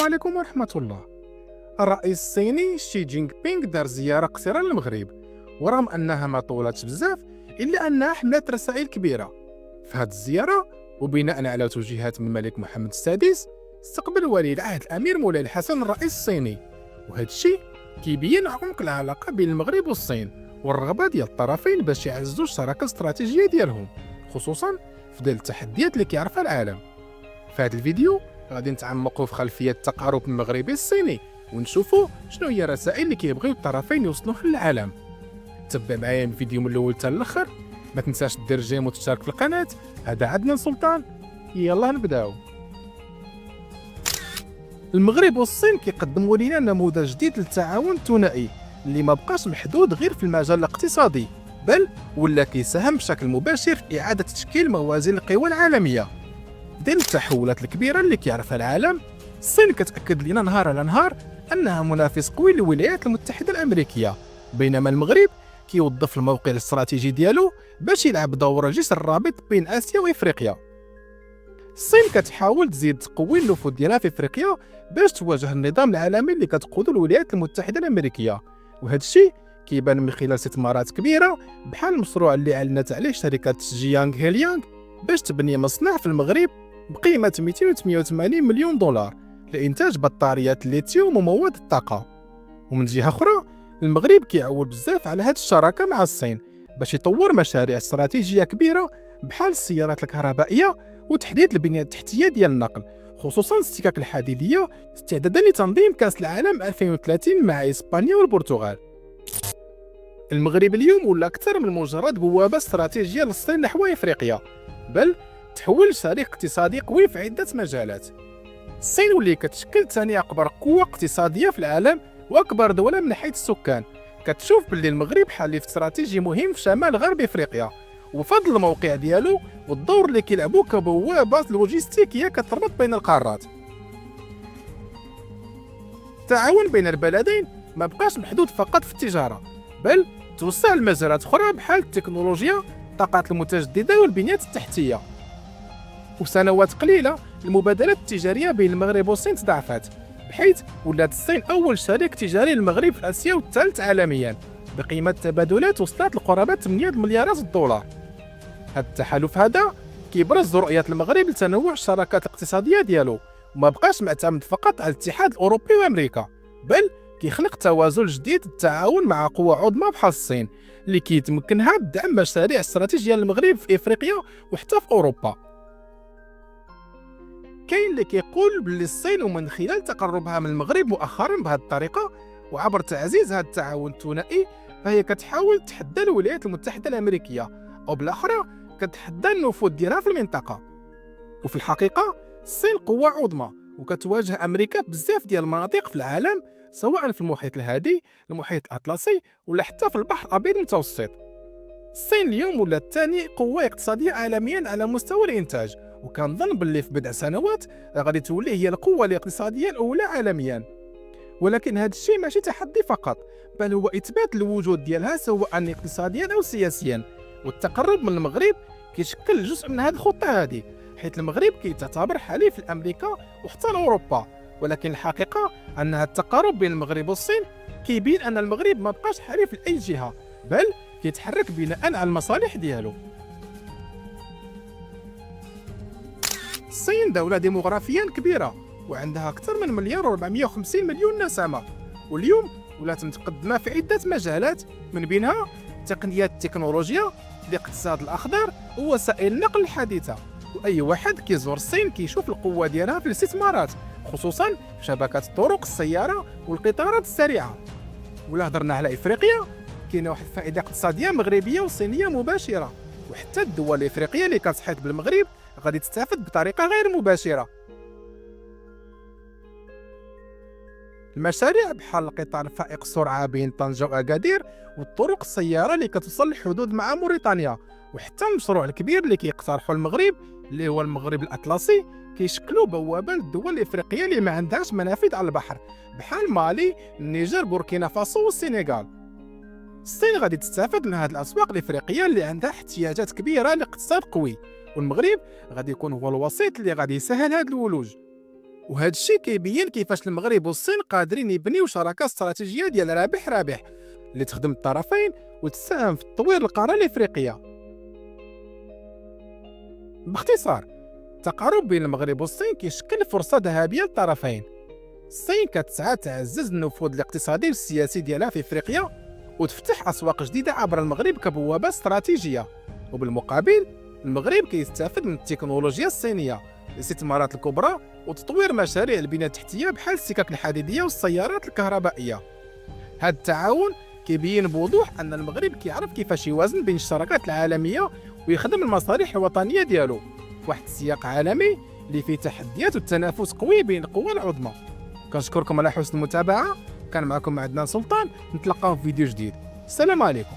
عليكم ورحمة الله. الرئيس الصيني شي جينغ بينغ دار زيارة قصيرة للمغرب، ورغم أنها ما طولتش بزاف إلا أنها حملت رسائل كبيرة. في هذه الزيارة وبناء على توجيهات من الملك محمد السادس، استقبل ولي العهد الأمير مولاي الحسن الرئيس الصيني، وهذا الشيء كيبين عمق العلاقة بين المغرب والصين والرغبة ديال الطرفين باش يعززوا الشراكة الاستراتيجية ديالهم، خصوصا في ظل التحديات اللي كيعرفها العالم. في هذا الفيديو غادي نتعمقوا في خلفية التقارب المغربي الصيني ونشوفوا شنو هي الرسائل اللي كيبغيو الطرفين يوصلوها للعالم. تبع معايا الفيديو من الاول حتى الاخر، ما تنساش دير جيم وتشترك في القناه. هذا عدنان سلطان، يلا نبداو. المغرب والصين كيقدموا لنا نموذج جديد للتعاون الثنائي اللي ما بقاش محدود غير في المجال الاقتصادي، بل ولا كيساهم بشكل مباشر في اعاده تشكيل موازين القوى العالميه. ديال التحولات الكبيره اللي كيعرفها العالم، الصين كتاكد لنا نهار على نهار انها منافس قوي للولايات المتحده الامريكيه، بينما المغرب كيوظف الموقع الاستراتيجي ديالو باش يلعب دور الجسر الرابط بين اسيا وافريقيا. الصين كتحاول تزيد تقوي النفوذ ديالها في افريقيا باش تواجه النظام العالمي اللي كتقوده الولايات المتحده الامريكيه، وهذا الشيء كيبان من خلال استثمارات كبيره بحال المشروع اللي اعلنت عليه شركه جيانغ هيليانغ باش تبني مصنع في المغرب بقيمه 288 مليون دولار لإنتاج بطاريات الليثيوم ومواد الطاقة. ومن جهة أخرى، المغرب كيعول بزاف على هذه الشراكة مع الصين باش يطور مشاريع استراتيجية كبيرة بحال السيارات الكهربائية وتحديث البنية التحتية ديال النقل، خصوصا السكك الحديدية استعدادا لتنظيم كأس العالم 2030 مع إسبانيا والبرتغال. المغرب اليوم ولا أكثر من مجرد بوابة استراتيجية للصين نحو إفريقيا، بل تحول لشريك اقتصادي قوي في عدة مجالات. الصين واللي كتشكل ثاني أكبر قوة اقتصادية في العالم وأكبر دولة من حيث السكان، كتشوف باللي المغرب حليف استراتيجي مهم في شمال غرب إفريقيا، وفضل الموقع ديالو والدور اللي كيلعبو كبوابة لوجستيكية كتربط بين القارات. التعاون بين البلدين ما بقاش محدود فقط في التجارة، بل توسع لمجالات أخرى بحال التكنولوجيا، الطاقات المتجددة والبنية التحتية. وسنوات قليلة المبادلات التجارية بين المغرب والصين تضاعفت، بحيث ولات الصين أول شريك تجاري للمغرب في آسيا والثالث عالميا بقيمة تبادلات وصلت لقرابة 8 مليارات دولار. هذا التحالف هذا كيبرز رؤية المغرب لتنوع الشراكات الاقتصادية ديالو، وما بقاش معتمد فقط على الاتحاد الأوروبي وأمريكا، بل كيخلق توازن جديد التعاون مع قوى عظمى بحال الصين اللي كيتمكنها بدعم مشاريع استراتيجية للمغرب في إفريقيا وحتى في أوروبا. كاين اللي كيقول باللي الصين ومن خلال تقربها من المغرب مؤخرا بهذه الطريقه وعبر تعزيز هذا التعاون الثنائي، فهي كتحاول تحدى الولايات المتحده الامريكيه، او بالاخرى كتحدى النفوذ ديالها في المنطقه. وفي الحقيقه الصين قوه عظمى وكتواجه امريكا بزاف ديال المناطق في العالم، سواء في المحيط الهادي، المحيط الاطلسي، ولا حتى في البحر الابيض المتوسط. الصين اليوم ولات ثاني قوه اقتصاديه عالميا على مستوى الانتاج، وكنظن باللي في بضع سنوات غادي تولي هي القوة الاقتصادية الأولى عالميا. ولكن هذا الشيء ماشي تحدي فقط، بل هو إثبات الوجود ديالها سواء اقتصاديا أو سياسيا. والتقرب من المغرب كيشكل جزء من هذه الخطة هذه، حيث المغرب كيتعتبر حليف لأمريكا وحتى لأوروبا. ولكن الحقيقة أن هذا التقارب بين المغرب والصين كيبين أن المغرب ما بقاش حليف لأي جهة، بل كيتحرك بناء على المصالح ديالو. الصين دولة ديموغرافيا كبيرة وعندها أكثر من مليار و450 مليون نسمة، واليوم ولات متقدمة في عدة مجالات، من بينها تقنيات التكنولوجيا، الاقتصاد الأخضر ووسائل النقل الحديثة. وأي واحد كيزور الصين كيشوف القوة ديالها في الاستثمارات، خصوصا في شبكات الطرق، السيارة والقطارات السريعة. ولا هضرنا على إفريقيا، كاينه واحد الفائدة اقتصادية مغربية وصينية مباشرة، وحتى الدول الإفريقية اللي كتحيط بالمغرب غادي تستافد بطريقة غير مباشرة. المشاريع بحال القطار فائق السرعة بين طنجة وأكادير، والطرق السيارة اللي كتوصل للحدود مع موريتانيا، وحتى المشروع الكبير اللي كيقترحه المغرب اللي هو المغرب الأطلسي، كيشكلوا بوابة للدول الإفريقية اللي ما عندهاش منافذ على البحر بحال مالي، النيجر، بوركينا فاسو والسنغال. الصين غادي تستافد من هذه الأسواق الإفريقية اللي عندها احتياجات كبيرة لاقتصاد قوي، والمغرب غادي يكون هو الوسيط اللي غادي يسهل هذا الولوج. وهذا الشيء كيبين كيفاش المغرب والصين قادرين يبنيو شراكه استراتيجيه ديال رابح رابح اللي تخدم الطرفين وتساهم في تطوير القاره الافريقيه. باختصار، التقارب بين المغرب والصين كيشكل فرصه ذهبيه للطرفين. الصين كتسعى تعزز النفوذ الاقتصادي والسياسي ديالها في افريقيا وتفتح اسواق جديده عبر المغرب كبوابه استراتيجيه، وبالمقابل المغرب كيستافد من التكنولوجيا الصينيه، الاستثمارات الكبرى وتطوير مشاريع البنيه التحتيه بحال السكك الحديديه والسيارات الكهربائيه. هذا التعاون كيبين بوضوح ان المغرب كيعرف كيفاش يوازن بين الشراكات العالميه ويخدم المصالح الوطنيه ديالو في واحد السياق عالمي اللي فيه تحديات والتنافس قوي بين القوى العظمى. كنشكركم على حسن المتابعه، كان معكم عدنان سلطان، نتلاقاو في فيديو جديد. السلام عليكم.